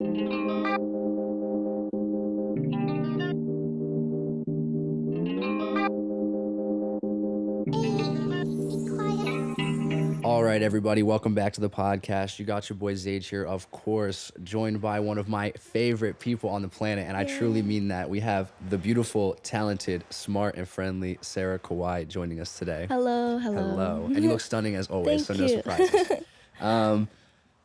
All right, everybody, welcome back to the podcast. You got your boy Xage here, of course, joined by one of my favorite people on the planet, and I truly mean that. We have the beautiful, talented, smart, and friendly Sara Kawai joining us today. Hello. Hello. And you look stunning as always, Thank so no you. surprises.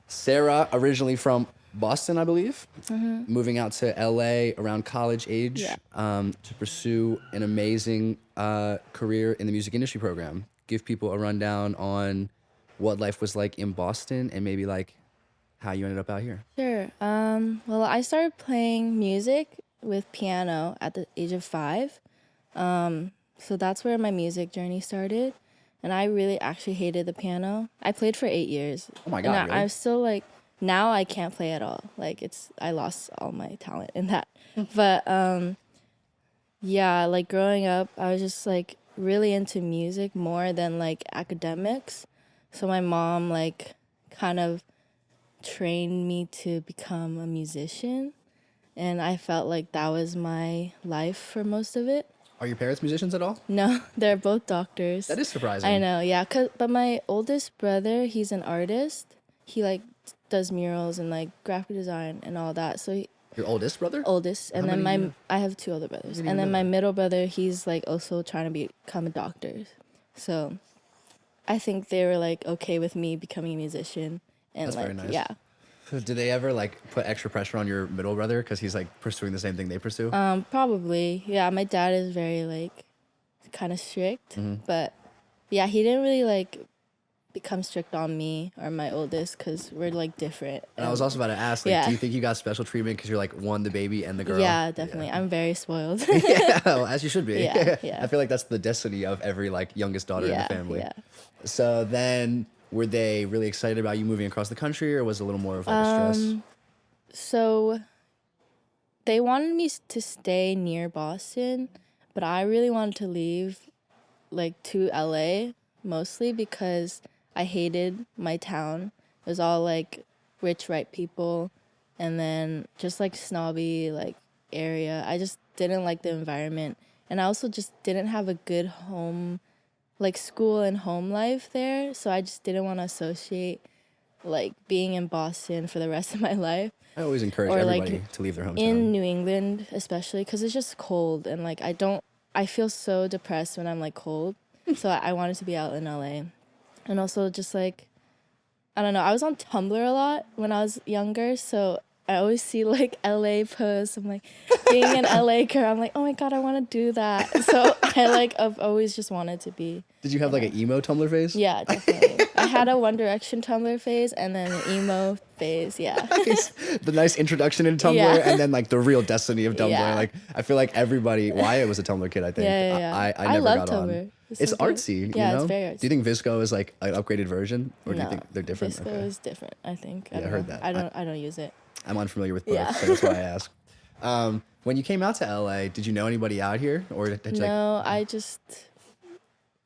Sarah, originally from Boston, I believe, moving out to LA around college age to pursue an amazing career in the music industry program. Give people a rundown on what life was like in Boston and maybe like how you ended up out here. Sure. Well, I started playing music with piano at the age of 5. So that's where my music journey started. And I really actually hated the piano. I played for 8 years. Oh my God, And really? I'm still like, now I can't play at all. Like I lost all my talent in that. But yeah, like growing up, I was just like really into music more than like academics. So my mom like kind of trained me to become a musician, and I felt like that was my life for most of it. Are your parents musicians at all? No, they're both doctors. That is surprising. I know, yeah. But my oldest brother, he's an artist. He like does murals and like graphic design and all that. So Your oldest brother? oldest, and How then many I have 2 older brothers, didn't and even then know my that. middle brother, he's like also trying to become a doctor. So I think they were like okay with me becoming a musician, and That's like very nice. yeah. So did they ever like put extra pressure on your middle brother because he's like pursuing the same thing they pursue? Probably. Yeah, my dad is very like kind of strict, Mm-hmm. but yeah, he didn't really like become strict on me or my oldest because we're like different. And I was also about to ask, like, yeah. do you think you got special treatment because you're like one, the baby, and the girl? Yeah, definitely. I'm very spoiled. Yeah, well, as you should be. Yeah, yeah. I feel like that's the destiny of every like youngest daughter in the family. Yeah. So then, were they really excited about you moving across the country, or was it a little more of like a stress? So they wanted me to stay near Boston, but I really wanted to leave like to LA mostly because I hated my town. It was all like rich white people and then just like snobby like area. I just didn't like the environment, and I also just didn't have a good home like school and home life there, so I just didn't want to associate like being in Boston for the rest of my life. I always encourage or, like, everybody to leave their hometown. In New England especially because it's just cold, and like I feel so depressed when I'm like cold. So I wanted to be out in LA. And also just like, I don't know, I was on Tumblr a lot when I was younger, so I always see like LA posts. I'm like, being an LA girl, I'm like, oh my God, I want to do that. So I've always just wanted to be. Did you have like an emo Tumblr phase? Yeah, definitely. I had a One Direction Tumblr phase and then an emo phase, yeah. The nice introduction into Tumblr, Yeah. and then like the real destiny of Tumblr. Yeah. Like I feel like everybody. Wyatt was a Tumblr kid, I think. Yeah. I never love got Tumblr. on. It's It's so good. artsy. Yeah, you know? it's very artsy. Do you think Visco is like an upgraded version, or do you No, think they're different? Visco is different, I think. Yeah, I don't heard know. that. I don't use it. I'm unfamiliar with both, Yeah. so that's why I ask. When you came out to LA, did you know anybody out here, or did you like? No, I just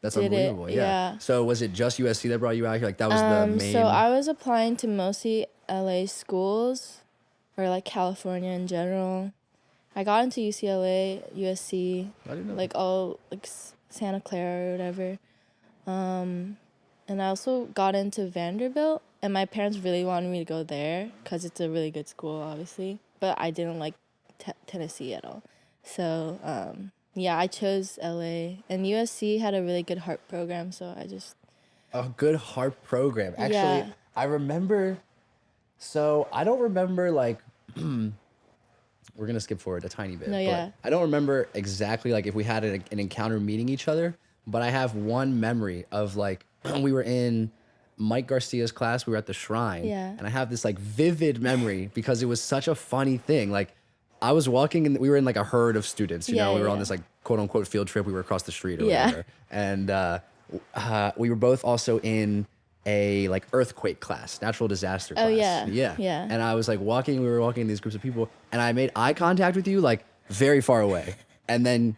That's did it, unbelievable. yeah. So was it just USC that brought you out here? Like that was the main. so I was applying to mostly LA schools or like California in general. I got into UCLA, USC, I didn't know. like all like Santa Clara or whatever. And I also got into Vanderbilt, and my parents really wanted me to go there because it's a really good school, obviously. But I didn't like Tennessee at all. So, yeah, I chose LA. And USC had a really good harp program, so I just... A good harp program. Actually, Yeah. I remember. So I don't remember like. We're gonna skip forward a tiny bit. No, but yeah. I don't remember exactly like if we had an encounter meeting each other, but I have one memory of like we were in Mike Garcia's class. We were at the shrine. Yeah. And I have this like vivid memory because it was such a funny thing. Like I was walking and we were in like a herd of students. You Yeah, know, we were on yeah. this like quote unquote field trip. We were across the street or Yeah. whatever. And we were both also in a like earthquake class, natural disaster class. Oh, yeah. Yeah. Yeah. And I was like we were walking in these groups of people, and I made eye contact with you like very far away. And then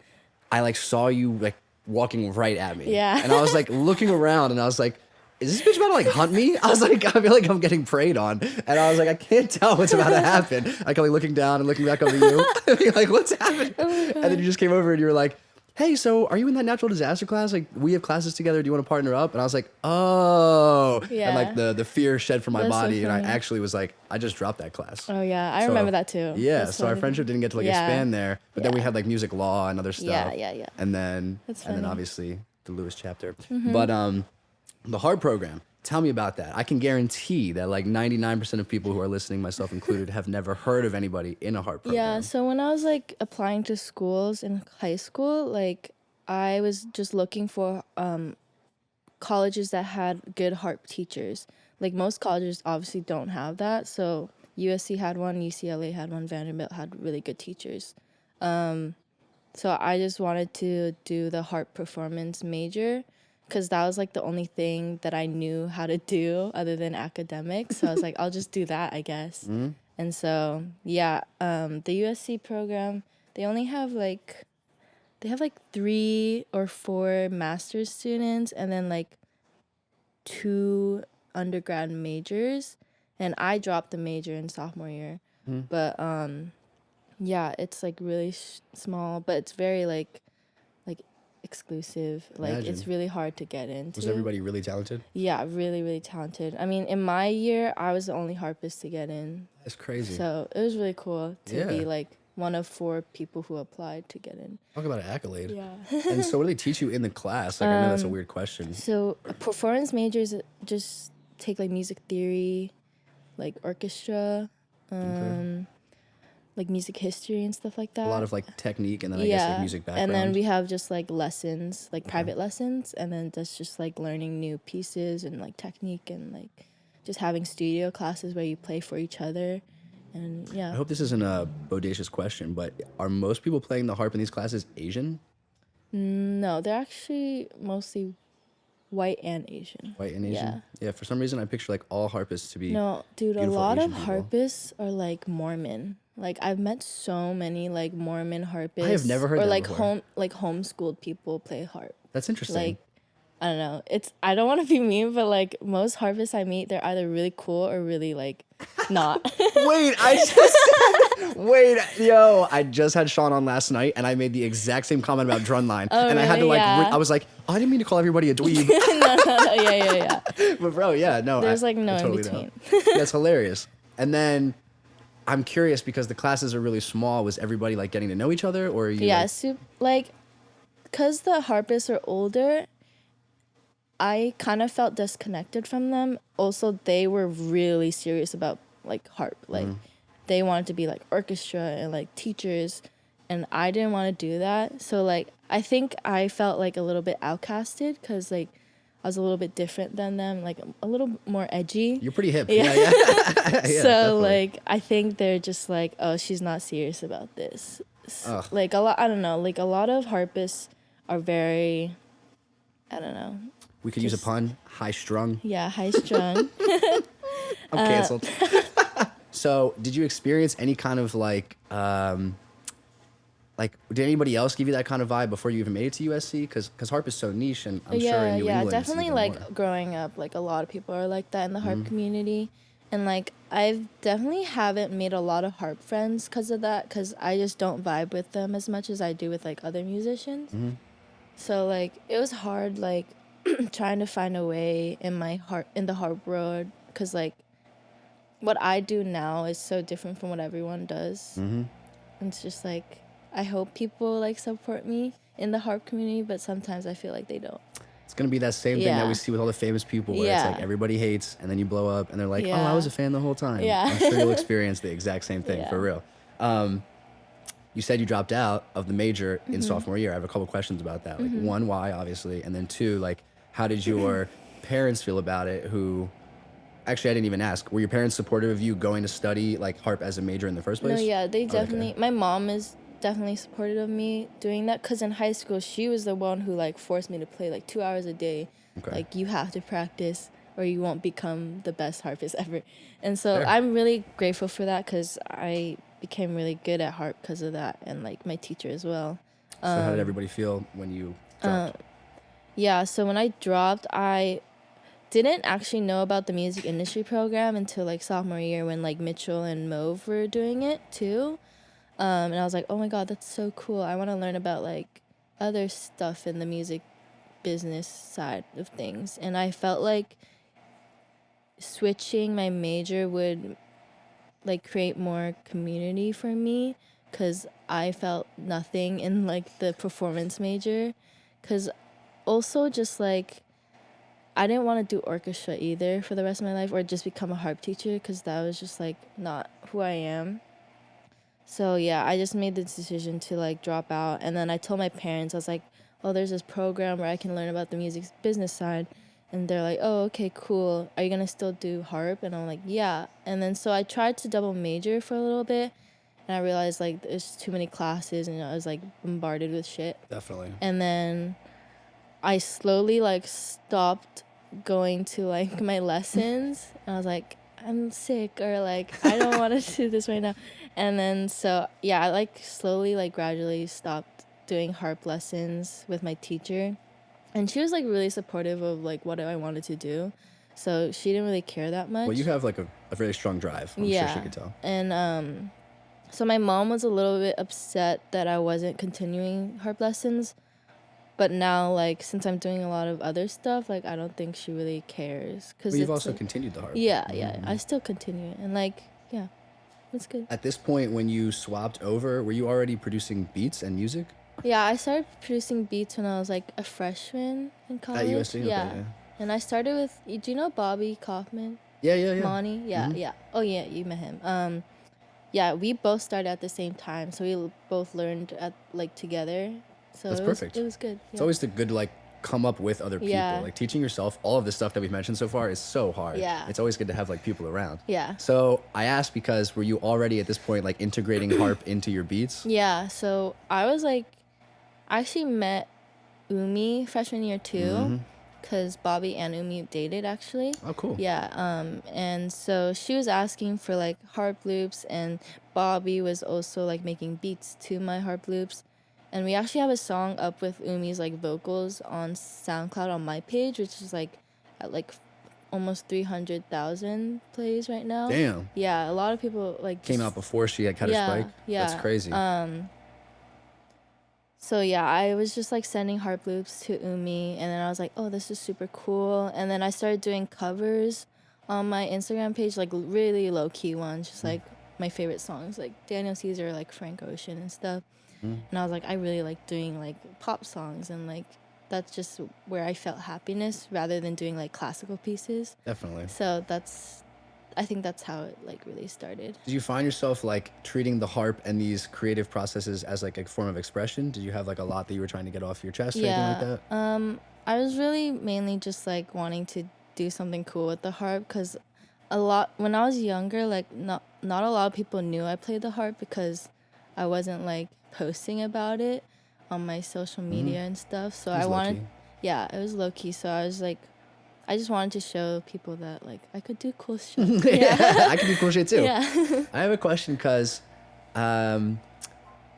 I like saw you like walking right at me. Yeah. And I was like looking around and I was like, is this bitch about to like hunt me? I was like, I feel like I'm getting preyed on. And I was like, I can't tell what's about to happen. I kept like looking down and looking back over you. I mean, like, what's happening? And then you just came over and you were like, hey, so are you in that natural disaster class? Like, we have classes together. Do you want to partner up? And I was like, oh. Yeah. And like the fear shed from my That's so body. And I funny. actually was like, I just dropped that class. Oh yeah, I So, remember that too. Yeah. That's So our funny. friendship didn't get to like Yeah. expand there. But then we Yeah. had like music law and other stuff. Yeah. And then That's and then funny. obviously the Lewis chapter. But the harp program. Tell me about that. I can guarantee that like 99% of people who are listening, myself included, have never heard of anybody in a harp program. Yeah, so when I was like applying to schools in high school, like I was just looking for colleges that had good harp teachers. Like most colleges obviously don't have that. So USC had one, UCLA had one, Vanderbilt had really good teachers. So I just wanted to do the harp performance major because that was like the only thing that I knew how to do other than academics. So I was like, I'll just do that, I guess. And so, yeah, the USC program, they only have like, 3 or 4 master's students and then like 2 undergrad majors. And I dropped the major in sophomore year. But yeah, it's like really small, but it's very like exclusive. Like Imagine. it's really hard to get into. Was everybody really talented? Yeah, really, really talented. I mean, in my year, I was the only harpist to get in. That's crazy. So it was really cool to be Yeah. like one of 4 people who applied to get in. Talk about an accolade. Yeah. And so what do they teach you in the class? Like, I know that's a weird question. So performance majors just take like music theory, like orchestra, like music history and stuff like that. A lot of like technique and then I guess like music background. And then we have just like lessons, like private lessons, and then that's just like learning new pieces and like technique and like just having studio classes where you play for each other. And yeah. I hope this isn't a bodacious question, but are most people playing the harp in these classes Asian? No, they're actually mostly white and Asian. White and Asian? Yeah. Yeah, for some reason I picture like all harpists to be No, dude, a beautiful lot Asian of people. harpists are like Mormon. Like I've met so many like Mormon harpists. I have never heard or that like before. homeschooled people play harp. That's interesting. Like I don't know. I don't want to be mean, but like most harpists I meet, they're either really cool or really like not. Wait, I just had Sean on last night and I made the exact same comment about Drumline. Oh, and I had to really? like, Yeah. I was like, oh, I didn't mean to call everybody a dweeb. no, yeah. But bro, yeah, no. There's like no I in totally between. know. That's hilarious. And then I'm curious because the classes are really small. Was everybody like getting to know each other or are you Yeah, like, because the harpists are older, I kind of felt disconnected from them. Also, they were really serious about like harp. Like they wanted to be like orchestra and like teachers, and I didn't want to do that. So like I think I felt like a little bit outcasted because like I was a little bit different than them, like a little more edgy. you're pretty hip. Yeah. Yeah. So definitely. like I think they're just like, oh, she's not serious about this. Ugh. Like a lot, I don't know. Like a lot of harpists are very, I don't know. We could use a pun. High strung. Yeah, high strung. I'm canceled. So, did you experience any kind of like did anybody else give you that kind of vibe before you even made it to USC? Because harp is so niche, and I'm sure in New England it's definitely even like more. growing up, like a lot of people are like that in the harp community. And like I've definitely haven't made a lot of harp friends because of that, because I just don't vibe with them as much as I do with like other musicians. So like it was hard like trying to find a way in the harp world, because like what I do now is so different from what everyone does. And it's just like I hope people like support me in the harp community, but sometimes I feel like they don't. It's gonna be that same thing that Yeah. we see with all the famous people, where Yeah. it's like everybody hates, and then you blow up, and they're like, "Oh, Yeah. I was a fan the whole time." Yeah. I'm sure you'll experience the exact same thing Yeah. for real. You said you dropped out of the major in sophomore year. I have a couple questions about that. Like, one, why, obviously, and then 2, like, how did your parents feel about it? Who, actually, I didn't even ask. Were your parents supportive of you going to study like harp as a major in the first place? No, yeah, they okay. definitely. My mom is definitely supportive of me doing that, because in high school she was the one who like forced me to play like 2 hours a day. Okay. Like you have to practice or you won't become the best harpist ever. And so Fair. I'm really grateful for that, because I became really good at harp because of that, and like my teacher as well. So how did everybody feel when you dropped? Yeah, so when I dropped, I didn't actually know about the music industry program until like sophomore year when like Mitchell and Mauve were doing it too. And I was like, oh my God, that's so cool. I want to learn about like other stuff in the music business side of things. And I felt like switching my major would like create more community for me, because I felt nothing in like the performance major. Because also just like I didn't want to do orchestra either for the rest of my life, or just become a harp teacher, because that was just like not who I am. So yeah, I just made the decision to like drop out. And then I told my parents, I was like, oh, there's this program where I can learn about the music business side. And they're like, oh, okay, cool. Are you going to still do harp? And I'm like, yeah. And then so I tried to double major for a little bit. And I realized like there's too many classes and I was like bombarded with shit. Definitely. And then I slowly like stopped going to like my lessons. And I was like, I'm sick, or like I don't want to do this right now. And then so yeah, I like slowly like gradually stopped doing harp lessons with my teacher. And she was like really supportive of like what I wanted to do. So she didn't really care that much. Well, you have like a very strong drive. I'm sure she could tell. And so my mom was a little bit upset that I wasn't continuing harp lessons. But now, like, since I'm doing a lot of other stuff, like, I don't think she really cares. But you've also like, continued the harp. Yeah, I still continue. And, like, yeah, it's good. At this point, when you swapped over, were you already producing beats and music? Yeah, I started producing beats when I was, like, a freshman in college. At USC? Yeah. Okay, yeah. And I started with, do you know Bobby Kaufman? Yeah. Monty? Yeah, yeah. Oh, yeah, you met him. Yeah, we both started at the same time. So we both learned, together. So That's perfect. It was good. Yeah. It's always good to like come up with other people. Yeah. Like teaching yourself all of the stuff that we've mentioned so far is so hard. Yeah. It's always good to have like people around. Yeah. So I asked because were you already at this point like integrating harp into your beats? Yeah. So I was like, I actually met Umi freshman year too, because Bobby and Umi dated actually. Oh, cool. Yeah. And so she was asking for like harp loops, and Bobby was also like making beats to my harp loops. And we actually have a song up with Umi's like vocals on SoundCloud on my page, which is like at like almost 300,000 plays right now. Damn. Yeah, a lot of people like Came out before she had cut a spike. Yeah. That's crazy. So yeah, I was just like sending harp loops to Umi, and then I was like, oh, this is super cool. And then I started doing covers on my Instagram page, like really low key ones, just like my favorite songs, like Daniel Caesar, like Frank Ocean and stuff. And I was like, I really like doing like pop songs, and like that's just where I felt happiness rather than doing like classical pieces. Definitely. So I think that's how it like really started. Did you find yourself like treating the harp and these creative processes as like a form of expression? Did you have like a lot that you were trying to get off your chest or anything like that? I was really mainly just like wanting to do something cool with the harp, because when I was younger, like not a lot of people knew I played the harp because I wasn't like posting about it on my social media and stuff. So I wanted, it was low key. So I was like, I just wanted to show people that like I could do cool shit. Yeah, I can do cool shit too. Yeah. I have a question because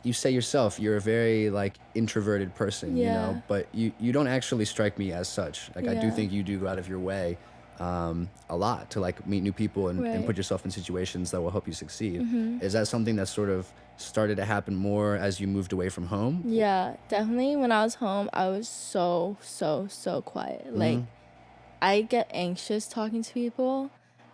you say yourself you're a very like introverted person, you know, but you don't actually strike me as such. Like I do think you do go out of your way a lot to like meet new people and put yourself in situations that will help you succeed. Is that something that sort of started to happen more as you moved away from home? Yeah, definitely. When I was home, I was so quiet. Like I get anxious talking to people,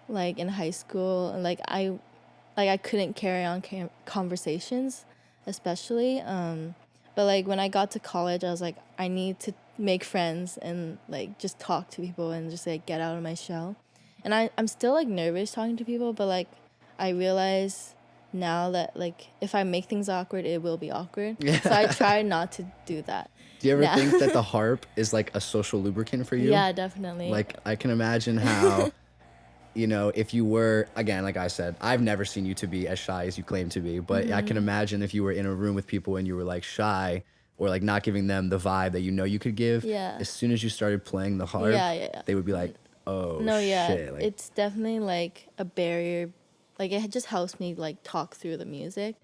like in high school, and like I couldn't carry on conversations, especially. But like when I got to college, I was like, I need to make friends and like just talk to people and just like get out of my shell. And I'm still like nervous talking to people, but like I realize now that like if I make things awkward, it will be awkward. So I try not to do that. Do you ever think that the harp is like a social lubricant for you? Yeah, definitely. Like I can imagine how, you know, if you were, again, like I said, I've never seen you to be as shy as you claim to be, but I can imagine if you were in a room with people and you were like shy or like not giving them the vibe that you know you could give, as soon as you started playing the harp, they would be like, oh, shit. Like, it's definitely like a barrier. Like it just helps me like talk through the music.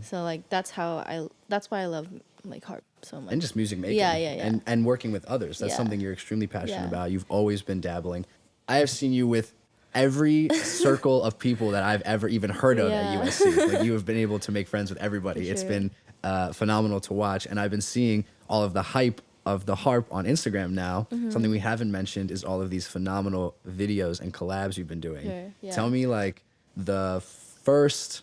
So like that's why I love like harp so much. And just music making. And working with others. That's something you're extremely passionate about. You've always been dabbling. I have seen you with every circle of people that I've ever even heard of at USC. Like, you have been able to make friends with everybody. It's been phenomenal to watch. And I've been seeing all of the hype of the harp on Instagram now. Something we haven't mentioned is all of these phenomenal videos and collabs you've been doing. Tell me, like, the first,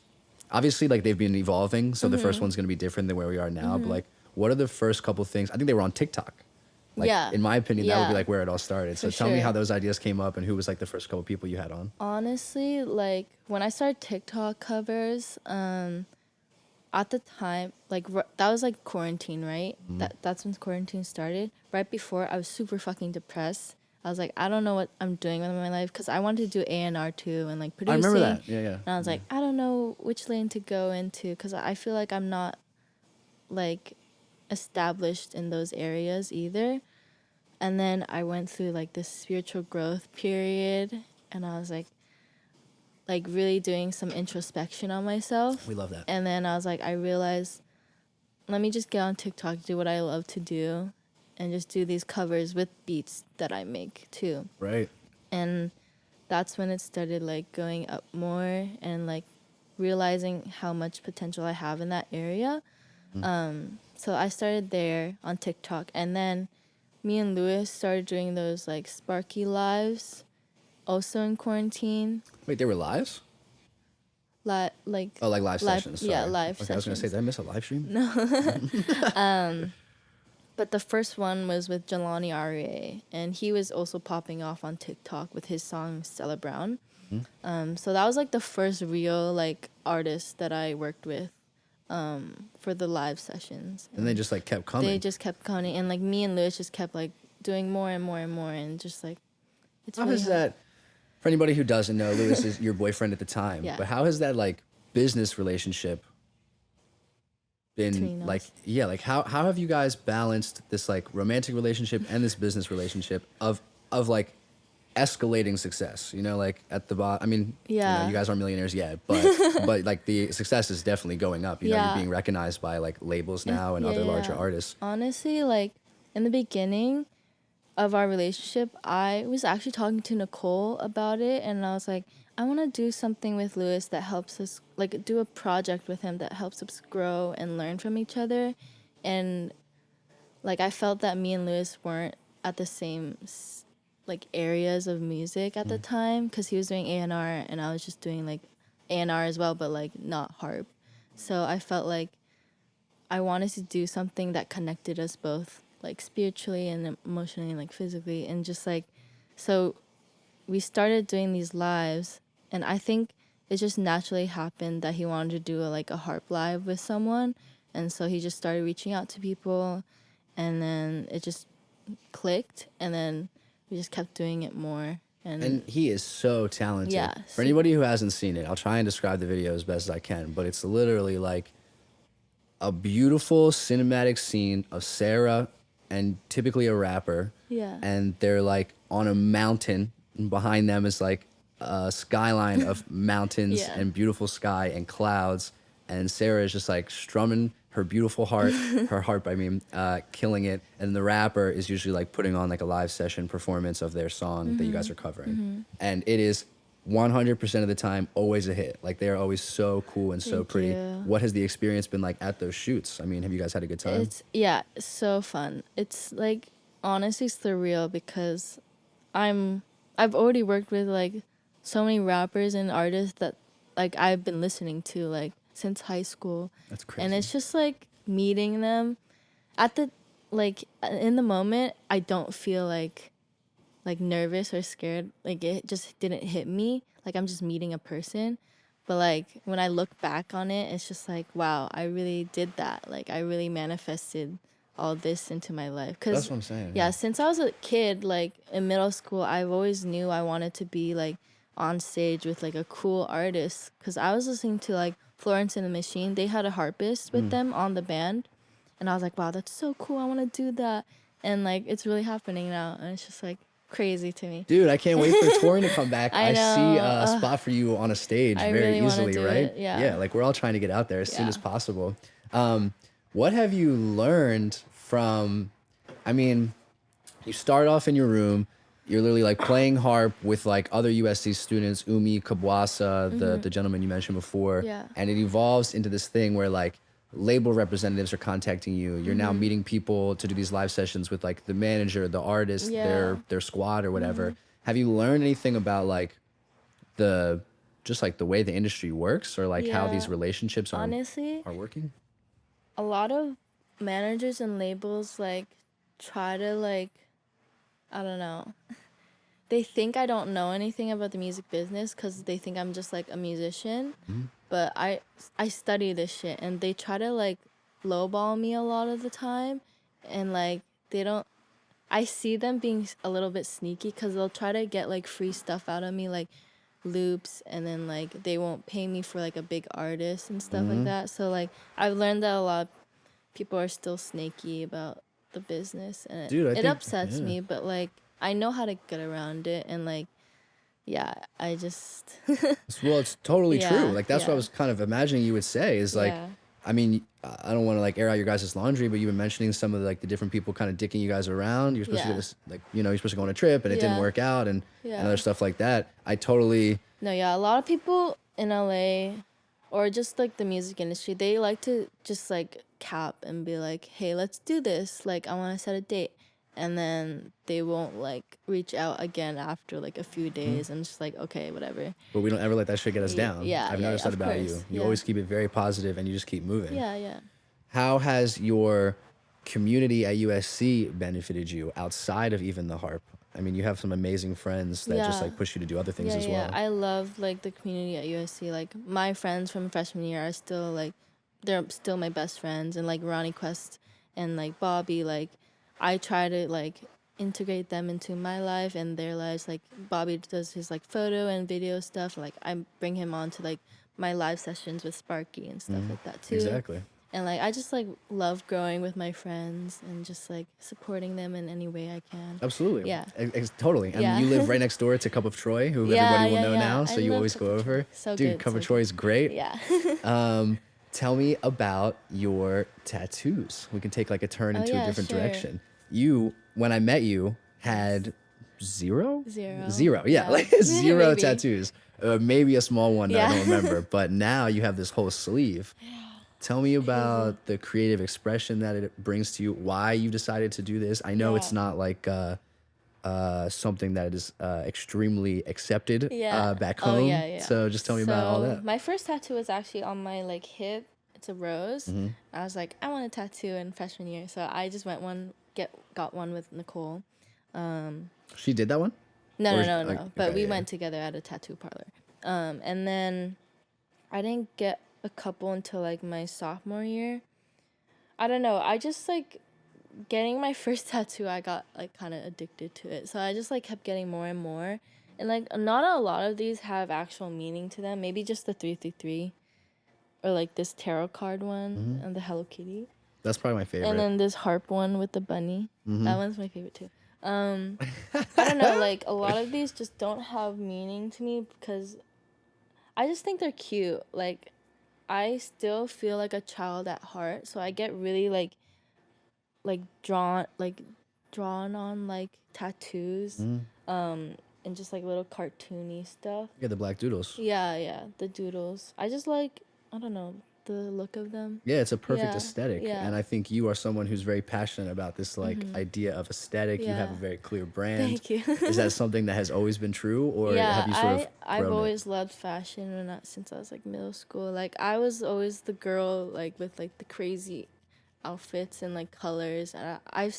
obviously, like, they've been evolving, so the first one's going to be different than where we are now. But, like, what are the first couple things? I think they were on TikTok. Like, in my opinion, that would be like where it all started. So tell me how those ideas came up and who was like the first couple people you had on. Honestly, like when I started TikTok covers, at the time, like that was like quarantine, right? That's when quarantine started. Right before, I was super fucking depressed. I was like, I don't know what I'm doing with my life, because I wanted to do A&R too and like producing. I remember that. Yeah. And I was like, I don't know which lane to go into, because I feel like I'm not like established in those areas either. And then I went through like this spiritual growth period, and I was like really doing some introspection on myself. We love that. And then I was like, I realized, let me just get on TikTok, do what I love to do, and just do these covers with beats that I make too. Right. And that's when it started like going up more and like realizing how much potential I have in that area. So I started there on TikTok, and then me and Lewis started doing those like Sparky lives, also in quarantine. Wait, they were lives? Like live sessions. Sorry. Yeah, live sessions. sessions. I was gonna say, did I miss a live stream? No. But the first one was with Jelani Arie, and he was also popping off on TikTok with his song Stella Brown. So that was like the first real like artist that I worked with for the live sessions. And they just like kept coming. They just kept coming, and like me and Lewis just kept like doing more and more and more, and just like it's how really has that, for anybody who doesn't know, Lewis is your boyfriend at the time. But how has that like business relationship been like? Yeah, like how have you guys balanced this like romantic relationship and this business relationship of like escalating success, you know, like at the bottom. I mean, you know, you guys aren't millionaires yet, but but like the success is definitely going up. You know, you're being recognized by like labels now and other larger artists. Honestly, like in the beginning of our relationship, I was actually talking to Nicole about it, and I was like, I want to do something with Lewis that helps us, like do a project with him that helps us grow and learn from each other. And like I felt that me and Lewis weren't at the same like areas of music at the time, because he was doing A&R and I was just doing like A&R as well, but like not harp. So I felt like I wanted to do something that connected us both, like spiritually and emotionally and like physically, and just like, so we started doing these lives, and I think it just naturally happened that he wanted to do a harp live with someone, and so he just started reaching out to people, and then it just clicked, and then we just kept doing it more. And he is so talented. Yeah. For anybody who hasn't seen it, I'll try and describe the video as best as I can, but it's literally like a beautiful cinematic scene of Sarah and typically a rapper. Yeah. And they're like on a mountain, and behind them is like a skyline of mountains and beautiful sky and clouds. And Sarah is just like strumming her beautiful harp, killing it. And the rapper is usually like putting on like a live session performance of their song that you guys are covering. And it is 100% of the time always a hit. Like, they are always so cool and so pretty. What has the experience been like at those shoots? I mean, have you guys had a good time? It's so fun. It's like honestly surreal, because I've already worked with like so many rappers and artists that like I've been listening to like since high school. That's crazy. And it's just like meeting them at the like in the moment. I don't feel like nervous or scared. Like, it just didn't hit me. Like, I'm just meeting a person. But like when I look back on it, it's just like, wow, I really did that. Like, I really manifested all this into my life. That's what I'm saying. Yeah, since I was a kid, like in middle school, I've always knew I wanted to be like on stage with like a cool artist, because I was listening to like Florence and the Machine. They had a harpist with them on the band, and I was like, wow, that's so cool. I want to do that. And like, it's really happening now, and it's just like crazy to me. Dude, I can't wait for touring to come back. I know. see a spot for you on a stage very really easily, right? It. Yeah. Yeah, like we're all trying to get out there as soon as possible. What have you learned from, I mean, you start off in your room, you're literally like playing harp with like other USC students, Umi, Kabwasa, the gentleman you mentioned before. Yeah. And it evolves into this thing where like label representatives are contacting you. You're now meeting people to do these live sessions with like the manager, the artist, their squad or whatever. Have you learned anything about like just like the way the industry works, or like how these relationships honestly are working? A lot of managers and labels like try to like, I don't know, they think I don't know anything about the music business because they think I'm just like a musician. But I study this shit, and they try to like lowball me a lot of the time, and like they don't. I see them being a little bit sneaky because they'll try to get like free stuff out of me, like loops, and then like they won't pay me for like a big artist and stuff like that. So like I've learned that a lot of people are still snaky about the business, and it upsets me, but like I know how to get around it, and like I just Well, it's totally true. Like that's what I was kind of imagining you would say is like, I mean, I don't want to like air out your guys' laundry, but you've been mentioning some of like the different people kind of dicking you guys around. You're supposed to get this, like, you know, you're supposed to go on a trip and it didn't work out, and other stuff like that. I totally. No, a lot of people in LA or just like the music industry, they like to just like cap and be like, hey, let's do this. Like, I want to set a date. And then they won't like reach out again after like a few days, and just like, okay, whatever. But we don't ever let that shit get us down. I've noticed that about you. You always keep it very positive and you just keep moving. Yeah. How has your community at USC benefited you outside of even the harp? I mean, you have some amazing friends that just like push you to do other things as well. I love like the community at USC. Like my friends from freshman year are still like, they're still my best friends, and like Ronnie Quest and like Bobby, like I try to like integrate them into my life and their lives. Like Bobby does his like photo and video stuff. Like I bring him on to like my live sessions with Sparky and stuff like that too. Exactly. And like I just like love growing with my friends and just like supporting them in any way I can. Absolutely. Yeah. Totally. And you live right next door to Cup of Troy, who everybody will know now. So you always go over. So dude, good, Cup of Troy is great. Yeah. Tell me about your tattoos. We can take like a turn into a different direction. You, when I met you, had zero. Yeah, like zero tattoos. Maybe a small one that I don't remember. But now you have this whole sleeve. Tell me about the creative expression that it brings to you, why you decided to do this. I know it's not like something that is extremely accepted back home. So just tell me about all that. My first tattoo was actually on my like hip. It's a rose. I was like, I want a tattoo in freshman year. So I just got one with Nicole. She did that one? No. But we went together at a tattoo parlor. And then I didn't get a couple until like my sophomore year. I don't know. I just like getting my first tattoo, I got like kind of addicted to it. So I just like kept getting more and more. And like not a lot of these have actual meaning to them. Maybe just the 333 or like this tarot card one and the Hello Kitty. That's probably my favorite. And then this harp one with the bunny. That one's my favorite too. I don't know, like a lot of these just don't have meaning to me because I just think they're cute. Like I still feel like a child at heart, so I get really like drawn on like tattoos, and just like little cartoony stuff. Yeah, the black doodles. Yeah, the doodles. I just like, I don't know, the look of them. Yeah, it's a perfect aesthetic. And I think you are someone who's very passionate about this like idea of aesthetic. You have a very clear brand. Thank you. Is that something that has always been true, or have you sort of I've always loved fashion since I was like middle school. Like I was always the girl like with like the crazy outfits and like colors, and I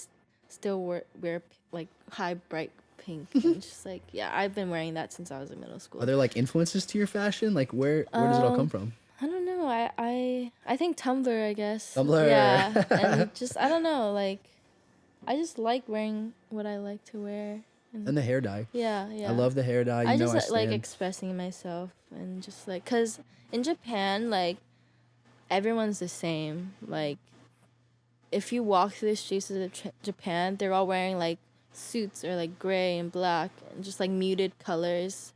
still wear like high bright pink and just like I've been wearing that since I was in middle school. Are there like influences to your fashion? Like where does it all come from? I don't know. I think Tumblr, I guess. Tumblr. Yeah, and just I don't know. Like, I just like wearing what I like to wear. And the hair dye. Yeah. I love the hair dye. I just like expressing myself and just like, cause in Japan, like everyone's the same. Like, if you walk through the streets of Japan, they're all wearing like suits or like gray and black and just like muted colors.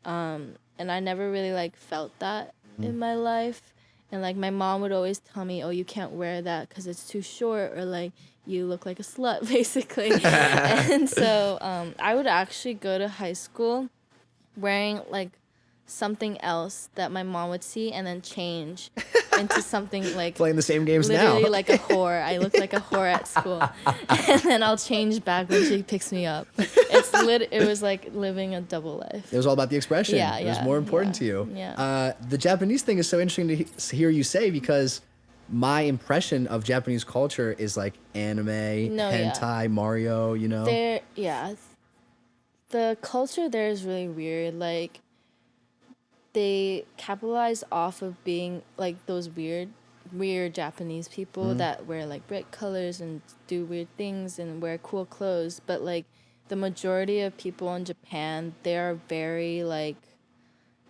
And I never really like felt that in my life. And like my mom would always tell me, oh, you can't wear that because it's too short, or like you look like a slut, basically. And so I would actually go to high school wearing like something else that my mom would see and then change into something like playing the same games literally now. like a whore. I look like a whore at school. And then I'll change back when she picks me up. It was like living a double life. It was all about the expression. Yeah, it was more important to you. Yeah. The Japanese thing is so interesting to hear you say, because my impression of Japanese culture is like anime, hentai, Mario, you know? The culture there is really weird. Like, they capitalize off of being like those weird Japanese people that wear like bright colors and do weird things and wear cool clothes. But like the majority of people in Japan, they are very like,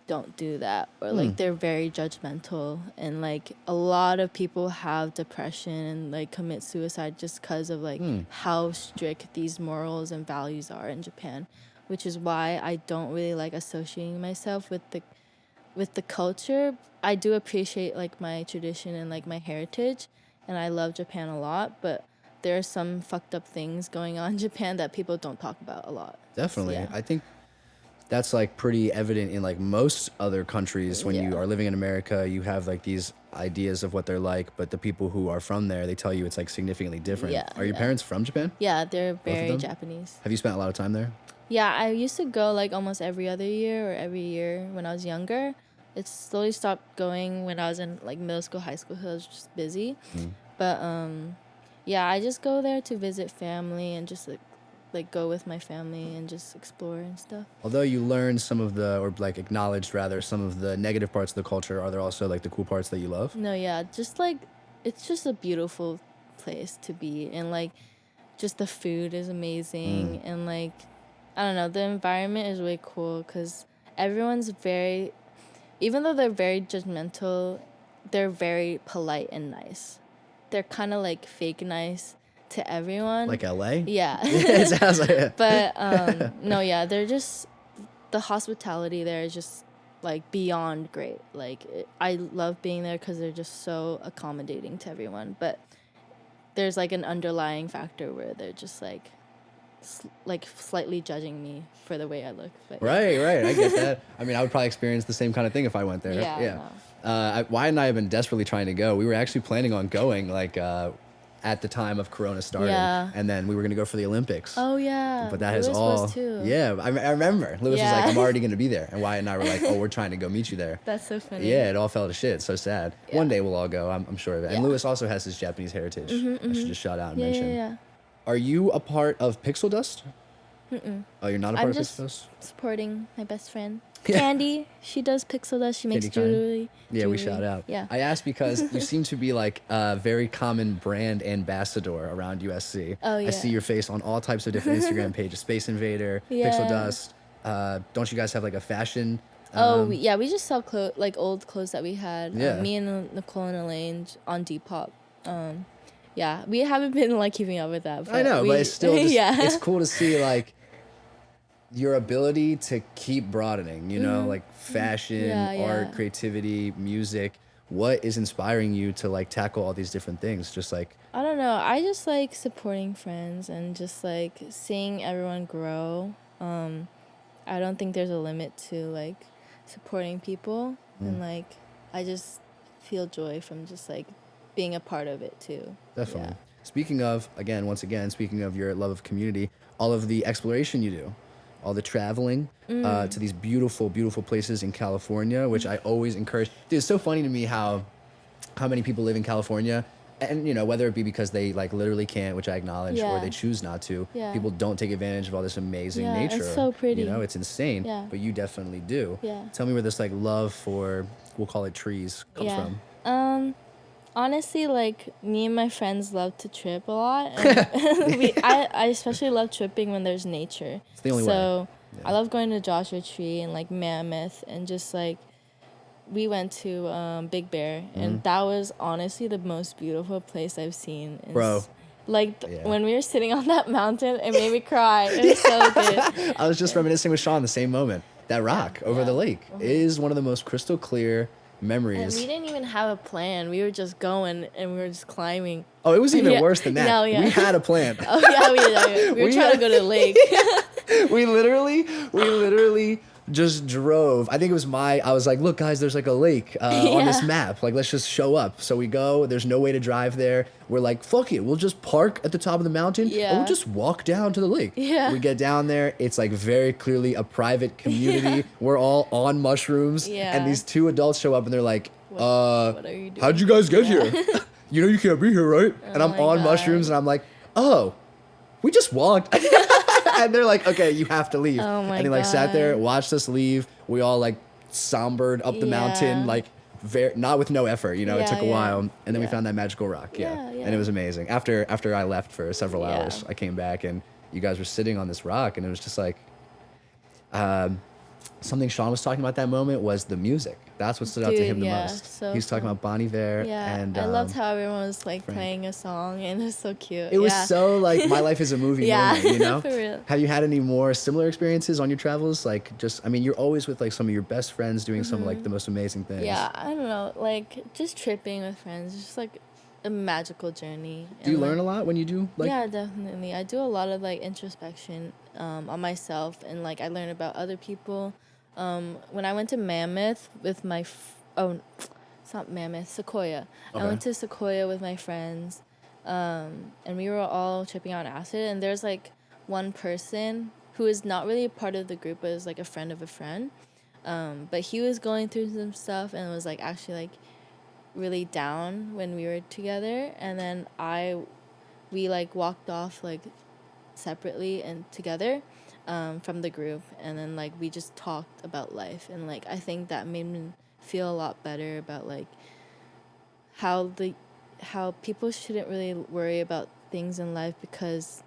don't do that, or like they're very judgmental, and like a lot of people have depression and like commit suicide just because of like how strict these morals and values are in Japan, which is why I don't really like associating myself with the culture. I do appreciate like my tradition and like my heritage, and I love Japan a lot, but there are some fucked up things going on in Japan that people don't talk about a lot. Definitely. So, yeah. I think that's like pretty evident in like most other countries. When you are living in America, you have like these ideas of what they're like, but the people who are from there, they tell you it's like significantly different. Yeah, Are your parents from Japan? Yeah, they're Both of very them? Japanese. Have you spent a lot of time there? Yeah, I used to go like almost every other year or every year when I was younger. It slowly stopped going when I was in like middle school, high school, because I was just busy. But yeah, I just go there to visit family and just like go with my family and just explore and stuff. Although you learned some of the, or like acknowledged rather, some of the negative parts of the culture, are there also like the cool parts that you love? No, yeah, just like it's just a beautiful place to be, and like just the food is amazing, and like I don't know, the environment is really cool because everyone's very, even though they're very judgmental, they're very polite and nice. They're kind of like fake nice to everyone. Like LA? Yeah. It sounds like it. But no, yeah, they're just, the hospitality there is just like beyond great. Like I love being there because they're just so accommodating to everyone. But there's like an underlying factor where they're just like slightly judging me for the way I look. But, Right. I get that. I mean, I would probably experience the same kind of thing if I went there. Yeah. Wyatt and I have been desperately trying to go. We were actually planning on going like at the time of Corona started, and then we were gonna go for the Olympics. Oh yeah. But that Lewis has all. was too. Yeah, I remember. Lewis was like, "I'm already gonna be there," and Wyatt and I were like, "Oh, we're trying to go meet you there." That's so funny. Yeah, it all fell to shit. So sad. Yeah. One day we'll all go. I'm sure of it. And Yeah. Lewis also has his Japanese heritage. I should just shout out and mention. Yeah. Are you a part of Pixel Dust? Oh, you're not a part of just Pixel Dust? supporting my best friend. Yeah. Candy, she does Pixel Dust. She makes Candy Kind. jewelry. Yeah, we shout out. Yeah. I asked because you seem to be like a very common brand ambassador around USC. Oh, yeah. I see your face on all types of different Instagram pages. Space Invader, Pixel Yeah. Dust. Don't you guys have like a fashion? We just sell like old clothes that we had. Yeah. Me and Nicole and Elaine on Depop. Yeah, we haven't been like keeping up with that. But I know, but it's still just, yeah. it's cool to see like your ability to keep broadening, you know, like fashion, art, creativity, music. What is inspiring you to like tackle all these different things? Just like, I don't know. I just like supporting friends and just like seeing everyone grow. I don't think there's a limit to like supporting people, and like I just feel joy from just like being a part of it too. Definitely. Yeah. Speaking of, speaking of your love of community, all of the exploration you do, all the traveling to these beautiful, beautiful places in California, which I always encourage. Dude, it's so funny to me how many people live in California, and you know, whether it be because they like literally can't, which I acknowledge, or they choose not to. Yeah. People don't take advantage of all this amazing nature. It's so pretty. You know, it's insane. Yeah. But you definitely do. Yeah. Tell me where this like love for, we'll call it trees, comes from. Honestly, like me and my friends love to trip a lot. And I especially love tripping when there's nature. It's the only way. So I love going to Joshua Tree and like Mammoth, and just like we went to Big Bear, and that was honestly the most beautiful place I've seen. Bro. Like when we were sitting on that mountain, it made me cry. It was so good. I was just reminiscing with Sean the same moment. That rock over the lake is one of the most crystal clear memories. And we didn't even have a plan. We were just going and we were just climbing. Oh, it was even worse than that. No, yeah. We had a plan. Oh yeah, we did. We were trying to go to the lake. we literally just drove. I think it was I was like, look guys, there's like a lake on this map. Like, let's just show up. So we go, there's no way to drive there. We're like, fuck it. We'll just park at the top of the mountain and we'll just walk down to the lake. Yeah. We get down there. It's like very clearly a private community. We're all on mushrooms. Yeah. And these two adults show up and they're like, what are you doing? How'd you guys get here? You know you can't be here, right? And I'm on mushrooms and I'm like, oh, we just walked. And they're like, okay, you have to leave. Oh my and they like sat there, watched us leave. We all like sombered up the mountain, like not with no effort, you know, it took a while. And then we found that magical rock. And it was amazing. After I left for several hours, I came back and you guys were sitting on this rock and it was just like, something Sean was talking about that moment was the music. That's what stood out to him the most. So he was talking about Bon Iver. Yeah, and I loved how everyone was like playing a song and it was so cute. It was so like my life is a movie moment, you know? For real. Have you had any more similar experiences on your travels? Like just, I mean, you're always with like some of your best friends doing some of like the most amazing things. Yeah, I don't know, like just tripping with friends. It's just like a magical journey. Do you learn a lot when you do? Like, yeah, definitely. I do a lot of like introspection on myself and like I learn about other people. When I went to Mammoth with my, it's not Mammoth, Sequoia. Okay. I went to Sequoia with my friends, and we were all tripping on acid. And there's like one person who is not really a part of the group, but is like a friend of a friend. But he was going through some stuff and was like actually like really down when we were together. And then we like walked off like separately and together. From the group, and then like we just talked about life, and like I think that made me feel a lot better about like how people shouldn't really worry about things in life because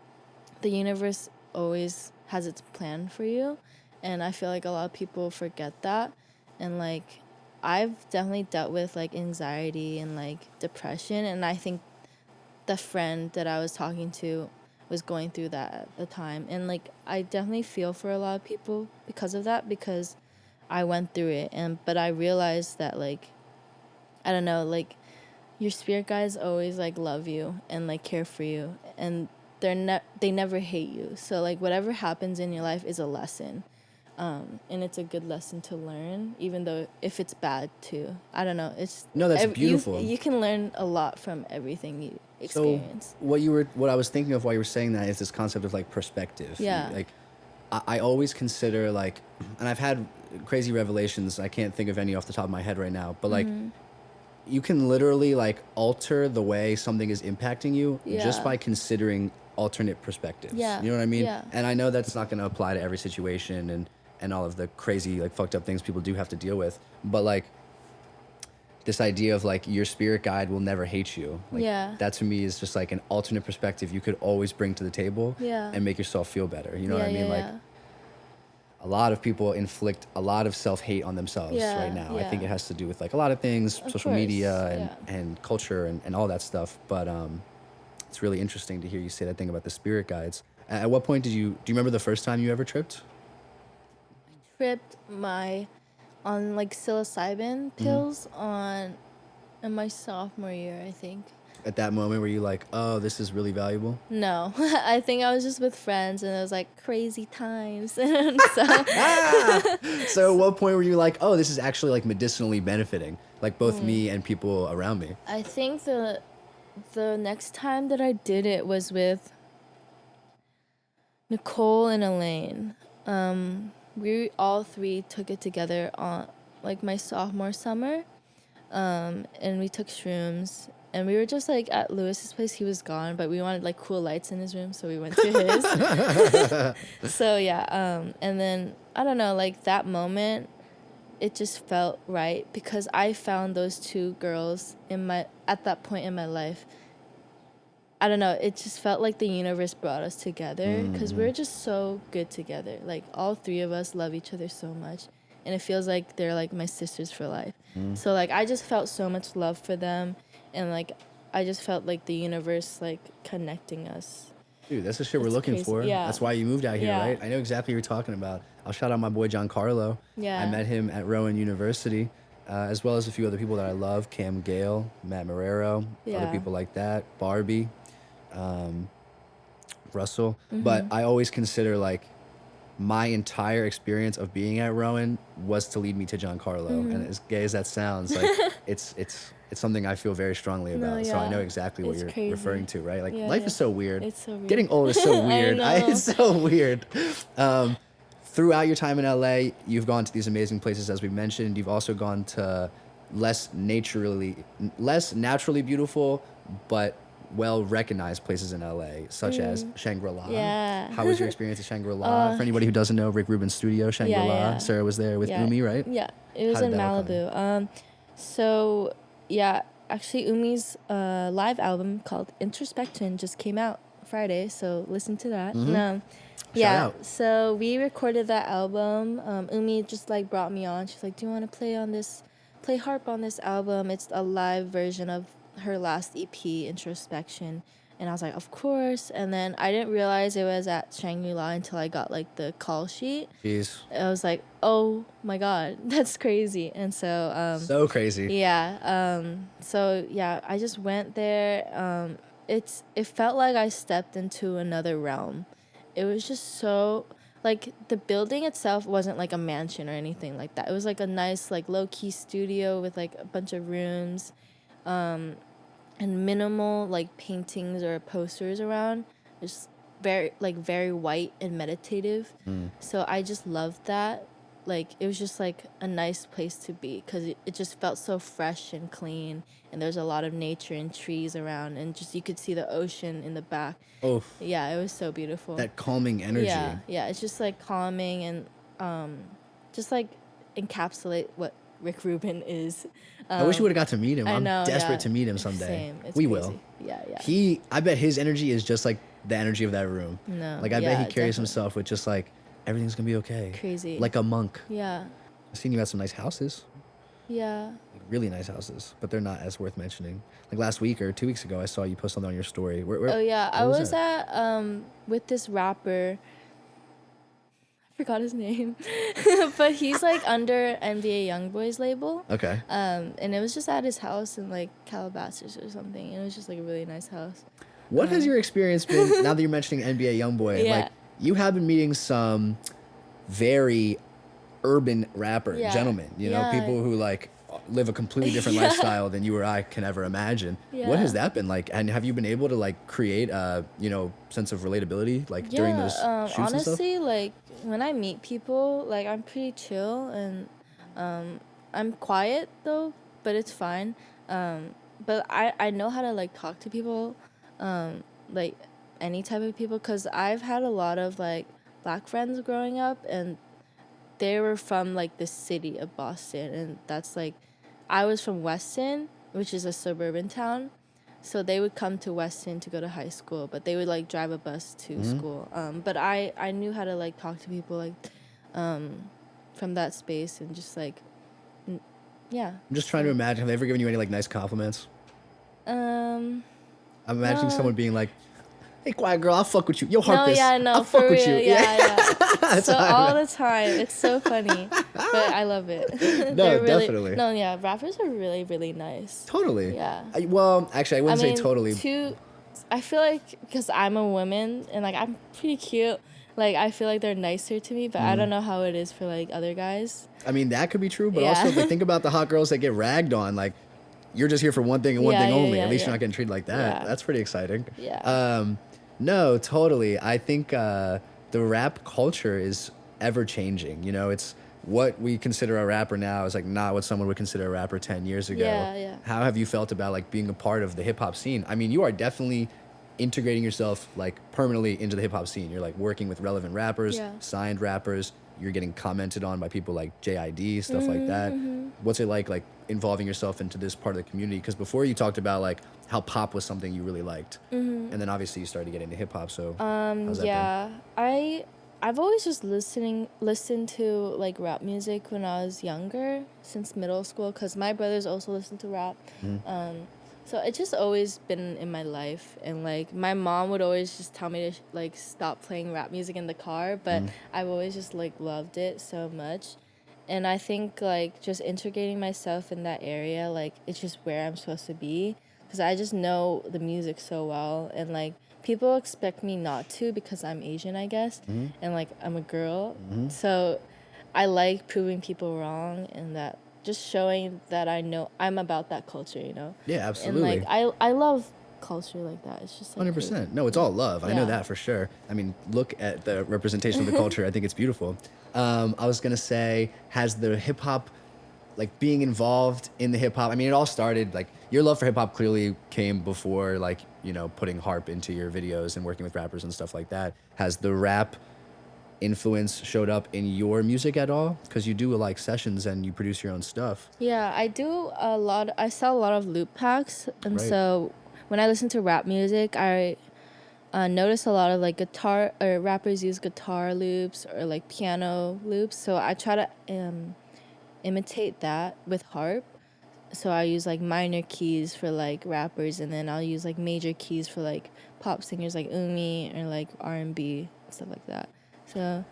the universe always has its plan for you, and I feel like a lot of people forget that. And like I've definitely dealt with like anxiety and like depression, and I think the friend that I was talking to was going through that at the time. And like I definitely feel for a lot of people because of that, because I went through it. But I realized that like I don't know, like your spirit guides always like love you and like care for you, and they never hate you. So like whatever happens in your life is a lesson, and it's a good lesson to learn, even though if it's bad too. I don't know, it's that's beautiful. You can learn a lot from everything you experience. So what I was thinking of while you were saying that is this concept of like perspective. Yeah. Like I always consider like, and I've had crazy revelations. I can't think of any off the top of my head right now, but like you can literally like alter the way something is impacting you just by considering alternate perspectives. Yeah. You know what I mean? Yeah. And I know that's not going to apply to every situation and all of the crazy like fucked up things people do have to deal with, but like this idea of like your spirit guide will never hate you. Like, that to me is just like an alternate perspective you could always bring to the table and make yourself feel better. You know what I mean? Like a lot of people inflict a lot of self-hate on themselves right now. I think it has to do with like a lot of things, social media and culture and all that stuff. But it's really interesting to hear you say that thing about the spirit guides. At what point do you remember the first time you ever tripped? I tripped on like psilocybin pills in my sophomore year, I think. At that moment were you like, oh, this is really valuable? No, I think I was just with friends and it was like crazy times. And so at what point were you like, oh, this is actually like medicinally benefiting, like both me and people around me? I think the next time that I did it was with Nicole and Elaine. We all three took it together on like my sophomore summer, and we took shrooms, and we were just like at Lewis's place. He was gone, but we wanted like cool lights in his room, so we went to his. So yeah, and then I don't know, like that moment, it just felt right because I found those two girls at that point in my life. I don't know, it just felt like the universe brought us together because we're just so good together. Like, all three of us love each other so much, and it feels like they're, like, my sisters for life. So, like, I just felt so much love for them, and, like, I just felt like the universe, like, connecting us. Dude, that's the shit we're looking for. Yeah. That's why you moved out here, right? I know exactly what you're talking about. I'll shout out my boy Giancarlo. Yeah. I met him at Rowan University. as well as a few other people that I love, Cam Gale, Matt Marrero, other people like that, Barbie, Russell. But I always consider like my entire experience of being at Rowan was to lead me to Giancarlo. And as gay as that sounds, like it's something I feel very strongly about. So I know exactly what you're referring to, right? Like life is so weird. It's so weird. Getting old is so weird. I know. It's so weird. Throughout your time in LA, you've gone to these amazing places, as we mentioned. You've also gone to less naturally beautiful, but well-recognized places in LA, such as Shangri-La. Yeah. How was your experience at Shangri-La? For anybody who doesn't know, Rick Rubin's studio, Shangri-La. Yeah. Sarah was there with Umi, right? Yeah, it was in Malibu. So, yeah, actually, Umi's live album called Introspection just came out Friday, so listen to that. Shout out. So we recorded that album. Umi just like brought me on. She's like, "Do you want to play harp on this album?" It's a live version of her last EP, Introspection. And I was like, of course. And then I didn't realize it was at Shangri-La until I got like the call sheet. Jeez. I was like, oh my God, that's crazy. And so so crazy. Yeah. So yeah, I just went there. It felt like I stepped into another realm. It was just so like the building itself wasn't like a mansion or anything like that. It was like a nice like low-key studio with like a bunch of rooms. And minimal like paintings or posters around, just very white and meditative. So I just loved that. Like it was just like a nice place to be because it just felt so fresh and clean, and there's a lot of nature and trees around, and just you could see the ocean in the back. Oh yeah, it was so beautiful. That calming energy. Yeah, it's just like calming and just like encapsulate what Rick Rubin is. I wish we would have got to meet him. I'm desperate to meet him someday. Same. It's we crazy. will. Yeah. I bet his energy is just like the energy of that room. No. Like I bet he carries himself with just like everything's gonna be okay. Crazy. Like a monk. Yeah. I've seen you at some nice houses. Yeah. Like really nice houses, but they're not as worth mentioning. Like last week or 2 weeks ago, I saw you post something on your story. Oh yeah, I was at with this rapper. I forgot his name, but he's like under NBA YoungBoy's label. Okay. And it was just at his house in like Calabasas or something. And it was just like a really nice house. What has your experience been now that you're mentioning NBA YoungBoy? Yeah. Like you have been meeting some very urban rapper gentlemen, you know, people who like live a completely different lifestyle than you or I can ever imagine. What has that been like? And have you been able to like create a, sense of relatability like during those shoots and stuff? Honestly, like when I meet people, like I'm pretty chill and I'm quiet though, but it's fine. But I know how to like talk to people, like any type of people, because I've had a lot of like black friends growing up, and they were from like the city of Boston, and that's like I was from Weston, which is a suburban town, so they would come to Weston to go to high school, but they would like drive a bus to school. But I knew how to like talk to people like from that space, and just like yeah. I'm just trying to imagine, have they ever given you any like nice compliments? I'm imagining someone being like, "Hey, quiet girl, I'll fuck with you. Yo, Harpist, I'll fuck with you." Yeah. So all the time, it's so funny, but I love it. No, definitely. No, yeah, rappers are really, really nice. Totally. Yeah. Well, actually, I wouldn't say totally. I feel like because I'm a woman and like I'm pretty cute, like I feel like they're nicer to me, but I don't know how it is for like other guys. I mean, that could be true, but also like, think about the hot girls that get ragged on. Like, you're just here for one thing and one thing only. At least you're not getting treated like that. That's pretty exciting. Yeah. No, totally. I think the rap culture is ever changing. You know, it's what we consider a rapper now is like not what someone would consider a rapper 10 years ago. Yeah. How have you felt about like being a part of the hip hop scene? I mean, you are definitely integrating yourself like permanently into the hip hop scene. You're like working with relevant rappers, signed rappers. You're getting commented on by people like JID, stuff like that. What's it like involving yourself into this part of the community? Because before you talked about like how pop was something you really liked, and then obviously you started to get into hip hop. So how's that been? I've always just listened to like rap music when I was younger, since middle school, because my brothers also listen to rap. So it's just always been in my life, and like my mom would always just tell me to like stop playing rap music in the car, but I've always just like loved it so much. And I think like just integrating myself in that area, like it's just where I'm supposed to be, because I just know the music so well, and like people expect me not to because I'm Asian, I guess, and like I'm a girl, so I like proving people wrong, and that just showing that I know I'm about that culture, you know. Yeah, absolutely. And like I love culture like that. It's just like 100%. No, it's all love. I know that for sure. I mean, look at the representation of the culture. I think it's beautiful. I was gonna say, has the hip hop, like being involved in the hip hop? I mean, it all started like your love for hip hop clearly came before, like, you know, putting harp into your videos and working with rappers and stuff like that. Has the rap influence showed up in your music at all? Because you do like sessions and you produce your own stuff. Yeah, I do a lot. I sell a lot of loop packs, and so when I listen to rap music, I notice a lot of like guitar or rappers use guitar loops or like piano loops. So I try to imitate that with harp. So I use like minor keys for like rappers, and then I'll use like major keys for like pop singers like Umi or like R&B stuff like that. So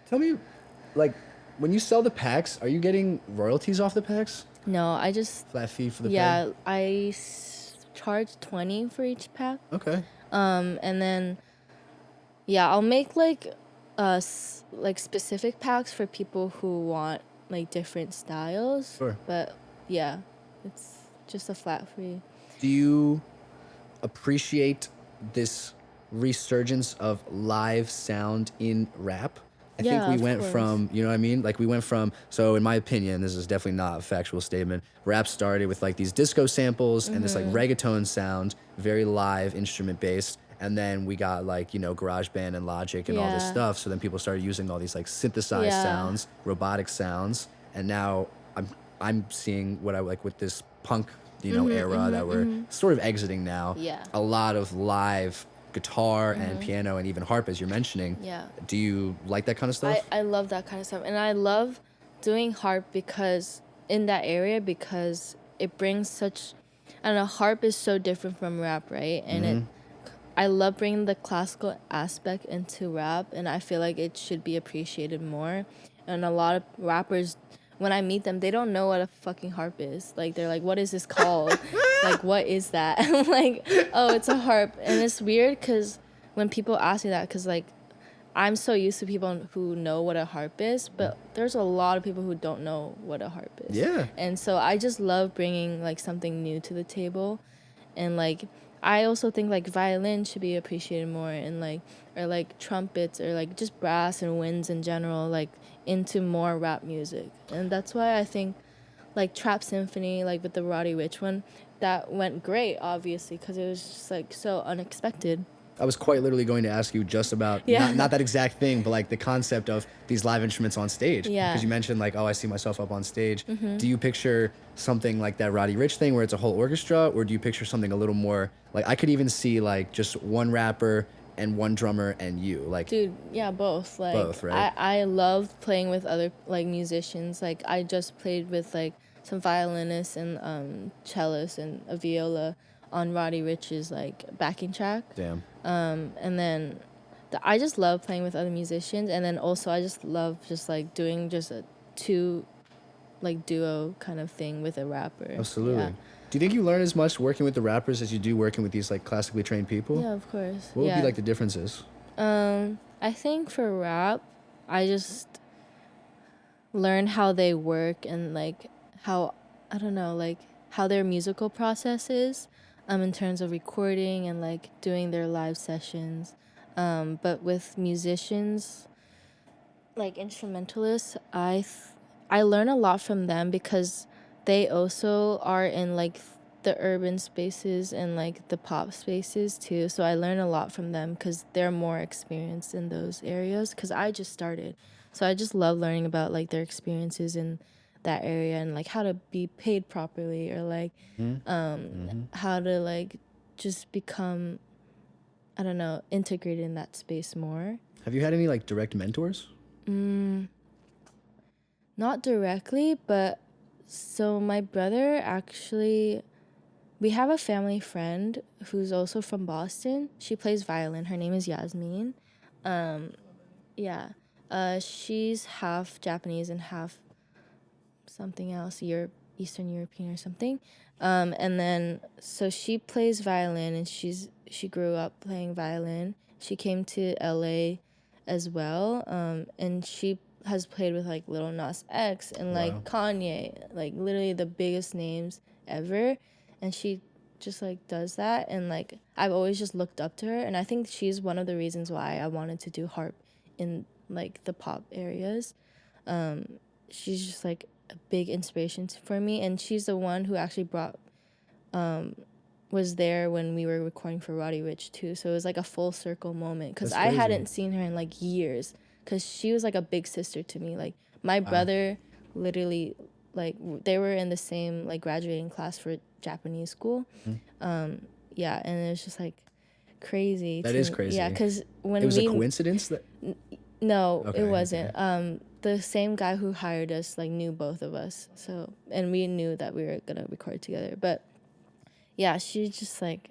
Tell me, like, when you sell the packs, are you getting royalties off the packs? no, I just Flat fee for the yeah, pack? I charge 20 for each pack. Okay. And then yeah, I'll make like like specific packs for people who want like different styles. Sure. But yeah, it's just a flat fee. Do you appreciate this resurgence of live sound in rap? I think Yeah, we of went course. from, you know what I mean? Like we went from, so in my opinion, this is definitely not a factual statement. Rap started with like these disco samples and this like reggaeton sound, very live instrument based. And then we got like, you know, GarageBand and Logic and all this Yeah. stuff. So then people started using all these like synthesized Yeah. sounds, robotic sounds. And now I'm seeing what I like with this punk, you know, era that we're sort of exiting now. Yeah. A lot of live guitar and piano and even harp, as you're mentioning. Yeah. Do you like that kind of stuff? I love that kind of stuff. And I love doing harp because in that area, because it brings such, I don't know, harp is so different from rap, right? And I love bringing the classical aspect into rap, and I feel like it should be appreciated more. And a lot of rappers, when I meet them, they don't know what a fucking harp is. Like, they're like, what is this called? Like, what is that? I'm like, oh, it's a harp. And it's weird because when people ask me that, because, like, I'm so used to people who know what a harp is, but there's a lot of people who don't know what a harp is. Yeah. And so I just love bringing, like, something new to the table. And, like, I also think, like, violin should be appreciated more, and, like, or, like, trumpets, or, like, just brass and winds in general, like, into more rap music. And that's why I think, like, Trap Symphony, like, with the Roddy Ricch one, that went great, obviously, because it was just, like, so unexpected. I was quite literally going to ask you just about, Yeah. not that exact thing, but like the concept of these live instruments on stage. Yeah. Because you mentioned like, oh, I see myself up on stage. Do you picture something like that Roddy Ricch thing where it's a whole orchestra? Or do you picture something a little more, like I could even see like just one rapper and one drummer and you? Like, Dude, yeah, both. Like, Both, right? I love playing with other, like, musicians. Like, I just played with, like, some violinists and cellists and a viola on Roddy Ricch's, like, backing track. damn. And then I just love playing with other musicians. And then also I just love just, like, doing just a two, like, duo kind of thing with a rapper. Absolutely. Yeah, Do you think you learn as much working with the rappers as you do working with these like classically trained people? yeah, of course. What would yeah. be like the differences? I think for rap, I just learn how they work and like how, I don't know, like how their musical process is, in terms of recording and like doing their live sessions. But with musicians, like instrumentalists, I learn a lot from them because they also are in like the urban spaces and like the pop spaces too. So I learn a lot from them because they're more experienced in those areas, because I just started. So I just love learning about like their experiences in that area and like how to be paid properly, or like how to like just become, I don't know, integrated in that space more. Have you had any like direct mentors? Not directly, but so my brother actually, we have a family friend who's also from Boston. She plays violin. Her name is Yasmin. Yeah. She's half Japanese and half something else, Eastern European or something. And then so she plays violin, and she grew up playing violin. She came to LA as well, and she has played with like Lil Nas X and like Kanye, like literally the biggest names ever, and she just like does that, and like I've always just looked up to her, and I think she's one of the reasons why I wanted to do harp in like the pop areas. She's just like a big inspiration for me, and she's the one who actually was there when we were recording for Roddy Ricch too, so it was like a full circle moment, because I hadn't seen her in like years, because she was like a big sister to me. Like my brother literally, like they were in the same like graduating class for Japanese school. Yeah, and it was just like crazy. That is crazy. Yeah, because when it was a coincidence that no, it wasn't. The same guy who hired us like knew both of us, so, and we knew that we were gonna record together. But yeah, she just like,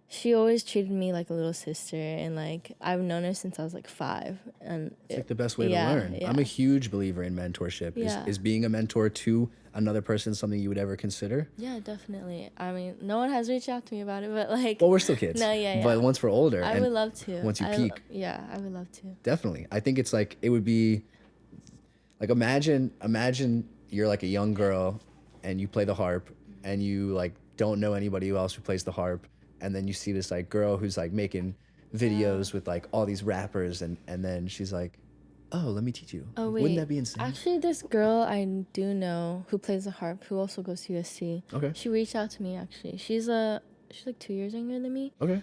she always treated me like a little sister, and like I've known her since I was like 5, and it's like the best way to learn. I'm a huge believer in mentorship. Is being a mentor to another person something you would ever consider? Yeah, definitely. I mean, no one has reached out to me about it, but like, well, we're still kids. No, yeah. But once we're older, I would love to. Once you peak, I would love to. Definitely. I think it's like, it would be like, imagine you're like a young girl and you play the harp, and you like don't know anybody else who plays the harp, and then you see this like girl who's like making videos with like all these rappers, and then she's like, oh, let me teach you. Oh, wait. Wouldn't that be insane? Actually, this girl I do know who plays the harp, who also goes to USC. Okay. She reached out to me, actually. She's like 2 years younger than me. Okay.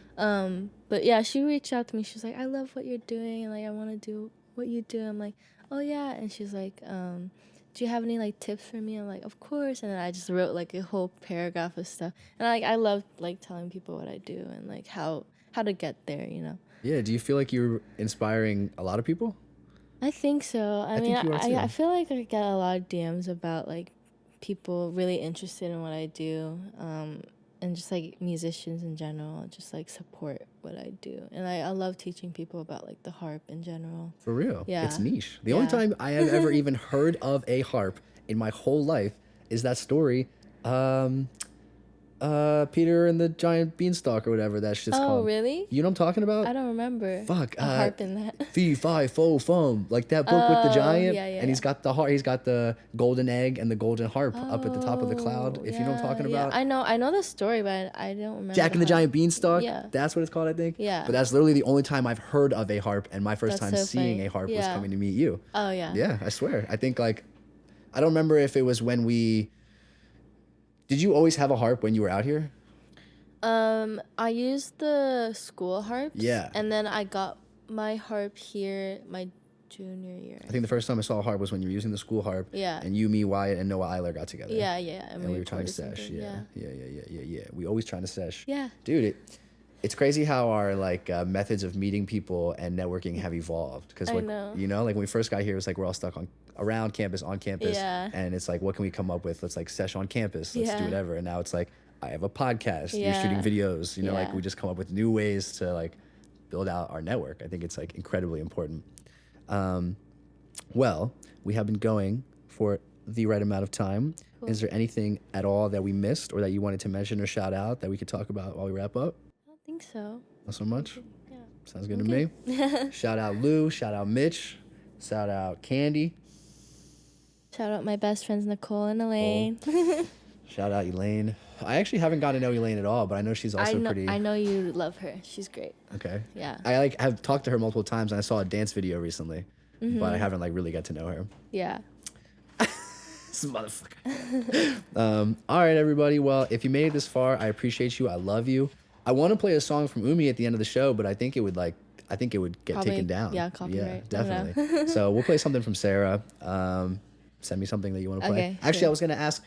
But yeah, she reached out to me. She's like, I love what you're doing, and like I want to do what you do. I'm like, oh yeah. And she's like, do you have any like tips for me? I'm like, of course. And then I just wrote like a whole paragraph of stuff. And I love like telling people what I do, and like how to get there, you know. Yeah. Do you feel like you're inspiring a lot of people? I think so. I mean, think you are too. I feel like I get a lot of DMs about like people really interested in what I do, and just like musicians in general just like support what I do, and I love teaching people about like the harp in general. For real? Yeah, it's niche. The only time I have ever even heard of a harp in my whole life is that story. Peter and the Giant Beanstalk or whatever that shit's called. Oh, really? You know what I'm talking about? I don't remember. Fuck. A harp in that. Fee, fi, fo, fum. Like that book with the giant. Yeah, and he's got the harp. He's got the golden egg and the golden harp up at the top of the cloud. If you know what I'm talking about. I know the story, but I don't remember. Jack and the Giant Beanstalk. Yeah. That's what it's called, I think. Yeah. But that's literally the only time I've heard of a harp, and my first time so seeing funny. a harp was coming to meet you. Oh yeah. Yeah, I swear. I think like, I don't remember if it was when we. Did you always have a harp when you were out here? I used the school harps. Yeah. And then I got my harp here my junior year. I think the first time I saw a harp was when you were using the school harp. Yeah. And you, me, Wyatt, and Noah Eiler got together. Yeah. And we were trying to sesh. something. Yeah. We always trying to sesh. Yeah. Dude, it's crazy how our like methods of meeting people and networking have evolved. Because like, you know, like when we first got here, it was like we're all stuck around campus, on campus. Yeah. And it's like, what can we come up with? Let's like sesh on campus. Let's do whatever. And now it's like, I have a podcast. You're shooting videos. You know, like we just come up with new ways to like build out our network. I think it's like incredibly important. Well, we have been going for the right amount of time. Cool. Is there anything at all that we missed or that you wanted to mention or shout out that we could talk about while we wrap up? I don't think so. Not so much? Yeah. Sounds good to me. Shout out Lou. Shout out Mitch. Shout out Candy. Shout out my best friends Nicole and Elaine. Shout out Elaine. I actually haven't gotten to know Elaine at all, but I know she's also pretty. I know you love her. She's great. Okay. Yeah. I like have talked to her multiple times, and I saw a dance video recently, but I haven't like really got to know her. Yeah. This motherfucker. All right, everybody. Well, if you made it this far, I appreciate you. I love you. I want to play a song from Umi at the end of the show, but I think it would get taken down. Yeah, copyright. Yeah, definitely. So we'll play something from Sarah. Send me something that you want to play. Okay, Actually, sure. I was gonna ask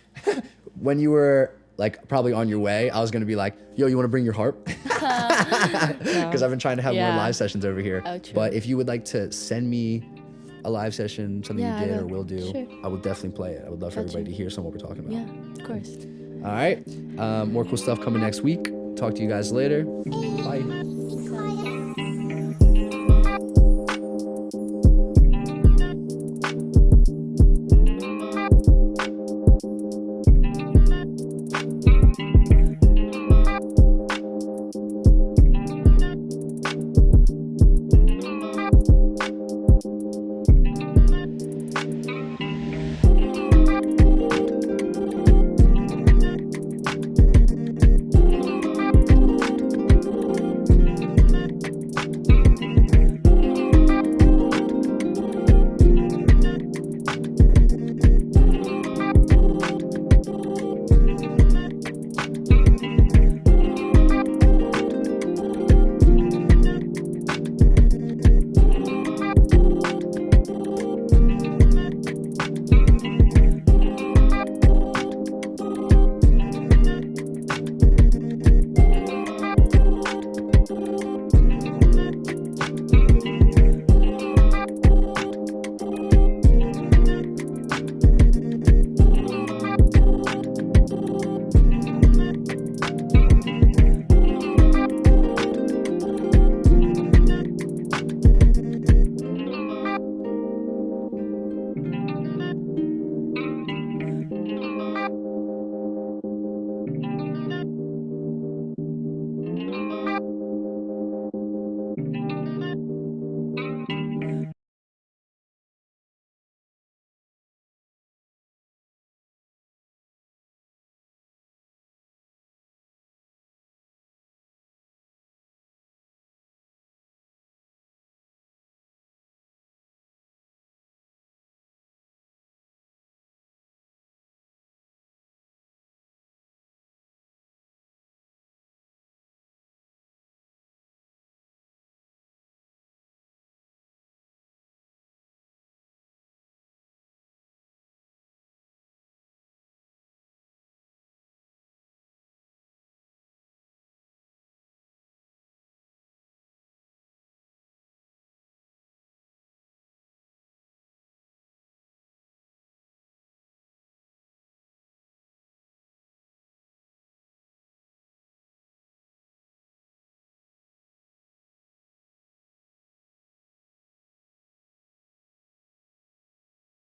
when you were like probably on your way. I was gonna be like, "Yo, you want to bring your harp?" Because I've been trying to have more live sessions over here. Oh, true. But if you would like to send me a live session, something you did or will do, sure. I will definitely play it. I would love for everybody to hear some of what we're talking about. Yeah, of course. All right. More cool stuff coming next week. Talk to you guys later. Bye.